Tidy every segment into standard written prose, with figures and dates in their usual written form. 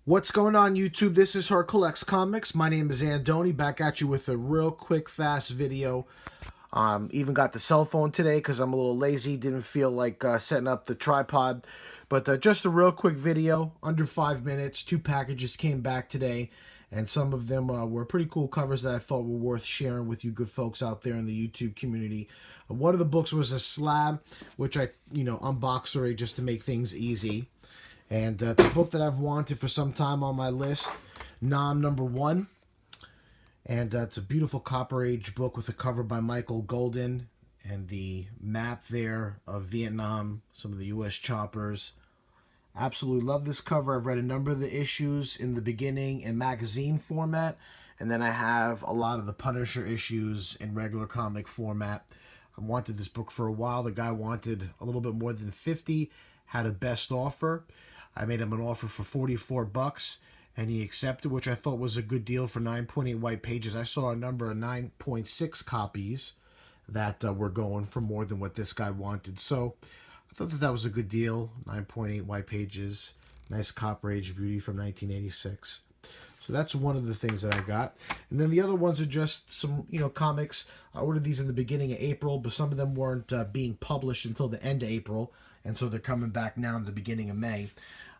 What's going on, YouTube? This is Her Collects Comics. My name is Andoni, back at you with a real quick, fast video. Even got the cell phone today because I'm a little lazy. Didn't feel like setting up the tripod. But just a real quick video, under 5 minutes. 2 packages came back today. And some of them were pretty cool covers that I thought were worth sharing with you good folks out there in the YouTube community. One of the books was a slab, which I, unboxed already just to make things easy. And it's a book that I've wanted for some time on my list, Nam #1. And it's a beautiful Copper Age book with a cover by Michael Golden and the map there of Vietnam, some of the U.S. choppers. Absolutely love this cover. I've read a number of the issues in the beginning in magazine format, and then I have a lot of the Punisher issues in regular comic format. I wanted this book for a while. The guy wanted a little bit more than 50, had a best offer. I made him an offer for 44 bucks, and he accepted, which I thought was a good deal for 9.8 white pages. I saw a number of 9.6 copies that were going for more than what this guy wanted. So I thought that was a good deal. 9.8 white pages, nice Copper Age beauty from 1986. So that's one of the things that I got. And then the other ones are just some, comics. I ordered these in the beginning of April, but some of them weren't being published until the end of April. And so they're coming back now in the beginning of May.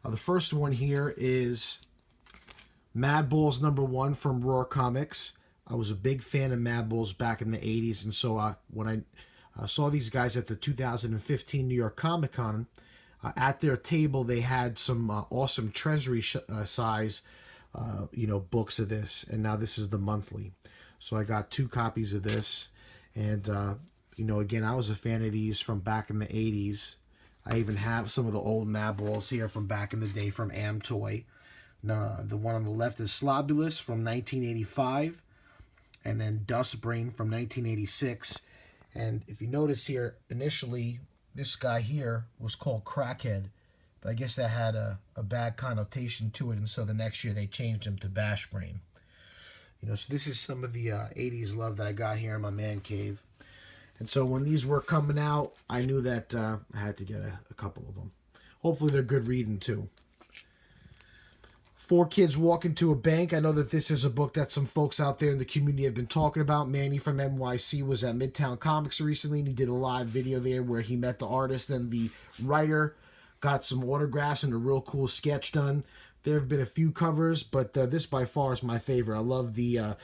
The first one here is Madballs #1 from Roar Comics. I was a big fan of Madballs back in the 80s. And so when I saw these guys at the 2015 New York Comic Con, at their table they had some awesome treasury size books of this, and now this is the monthly. So I got 2 copies of this, and again, I was a fan of these from back in the 80s. I even have some of the old Madballs here from back in the day from Amtoy. The one on the left is Slobulus from 1985, and then Dustbrain from 1986. And if you notice here, initially this guy here was called Crackhead, but I guess that had a bad connotation to it, and so the next year they changed him to Bashbrain. So this is some of the 80s love that I got here in my man cave. And so when these were coming out, I knew that I had to get a couple of them. Hopefully they're good reading too. 4 Kids Walk Into a Bank. I know that this is a book that some folks out there in the community have been talking about. Manny from NYC was at Midtown Comics recently, and he did a live video there where he met the artist and the writer, got some autographs and a real cool sketch done. There have been a few covers, but this by far is my favorite. I love the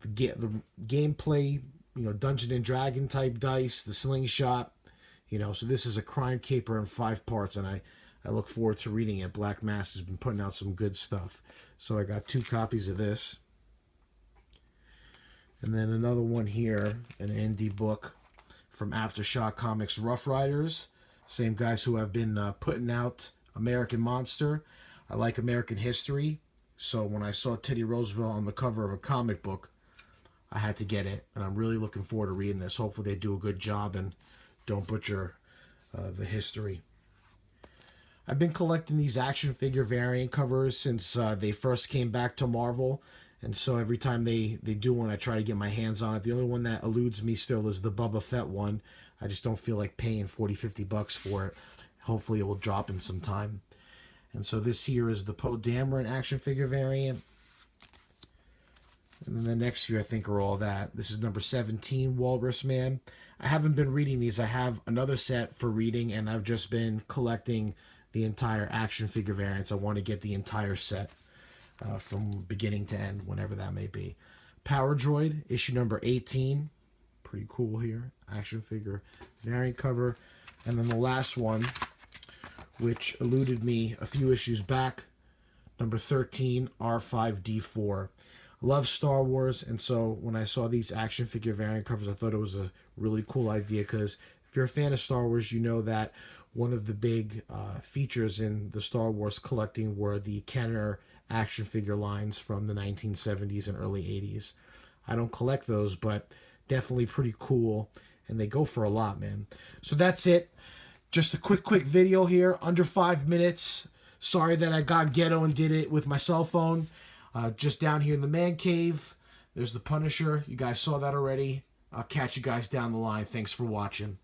gameplay, Dungeon and Dragon type dice, the slingshot. So this is a crime caper in 5 parts, and I look forward to reading it. Black Mass has been putting out some good stuff. So I got 2 copies of this. And then another one here, an indie book from Aftershock Comics, Rough Riders. Same guys who have been putting out American Monster. I like American history. So when I saw Teddy Roosevelt on the cover of a comic book, I had to get it. And I'm really looking forward to reading this. Hopefully they do a good job and don't butcher the history. I've been collecting these action figure variant covers since they first came back to Marvel. And so every time they do one, I try to get my hands on it. The only one that eludes me still is the Boba Fett one. I just don't feel like paying 40, 50 bucks for it. Hopefully it will drop in some time. And so this here is the Poe Dameron action figure variant. And then the next few I think are all that. This is number 17, Walrus Man. I haven't been reading these. I have another set for reading, and I've just been collecting the entire action figure variants. I want to get the entire set from beginning to end, whenever that may be. Power Droid, issue number 18. Pretty cool here. Action figure variant cover. And then the last one, which eluded me a few issues back, number 13, R5-D4. Love Star Wars, and so when I saw these action figure variant covers, I thought it was a really cool idea, because if you're a fan of Star Wars, you know that one of the big features in the Star Wars collecting were the Kenner action figure lines from the 1970s and early 80s. I don't collect those, but definitely pretty cool, and they go for a lot, man. So that's it. Just a quick video here, under 5 minutes. Sorry that I got ghetto and did it with my cell phone. Just down here in the man cave, there's the Punisher. You guys saw that already. I'll catch you guys down the line. Thanks for watching.